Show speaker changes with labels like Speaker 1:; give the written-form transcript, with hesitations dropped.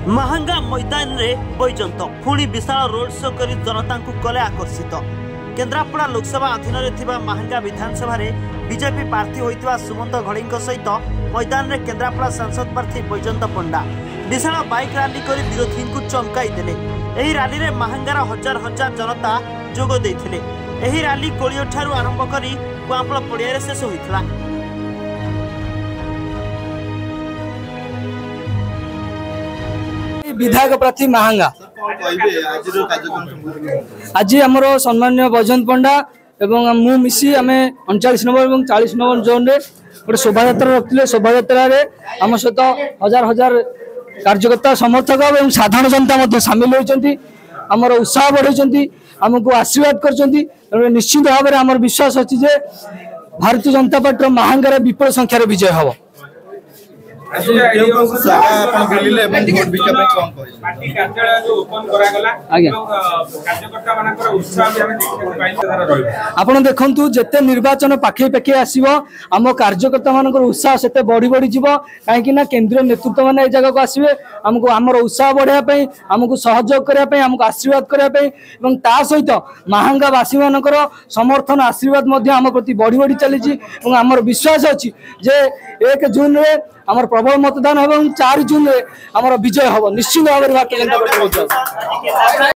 Speaker 1: महांगा मैदान रे बैजंत पुणी विशाल रोड शो कर जनता को कले आकर्षित। केन्द्रापड़ा लोकसभा अधीन में महांगा विधानसभा रे बीजेपी प्रार्थी होइतिबा सुमंत घड़ी सहित मैदान रे केन्द्रापड़ा सांसद प्रार्थी बैजंत पंडा विशाल बाइक रैली कर विरोधी को चमकाई देले। एही रैली रे महांगार हजार हजार जनता जोग देथिले। एही रैली कोलियो ठारू आरंभ करी कुआंपल पड़िया रे शेष होइतला।
Speaker 2: विधायक प्रार्थी महांगा आज आमर सम्मान्य बैजंत पंडा एवं मु मिसी आम 39 नंबर और 40 नंबर जोन रे गोटे शोभा रखते। शोभा आम सहित हजार हजार कार्यकर्ता समर्थक और साधारण जनता सामिल होती आमर उत्साह बढ़ाई आमको आशीर्वाद कर निश्चित भाव में आमर विश्वास अच्छी भारतीय जनता पार्टी महांगार विपुल संख्यार विजय हम। आपण देखु जिते निर्वाचन पाखे पाखे आसो आम कार्यकर्ता मान उत्साह से बढ़ी बढ़ी जीव कहीं केंद्रीय नेतृत्व मैंने जगह को आसवे आमको आमर उत्साह बढ़ाई आमको सहयोग करने आमको आशीर्वाद करने सहित महांगावासी मान समर्थन आशीर्वाद आम प्रति बढ़ी बढ़ी चली आमर विश्वास अच्छी जे 1 जून रे आमर प्रबल मतदान हम 4 जून रे आमर विजय हम निश्चित भाव में भारतीय जनता पार्टी।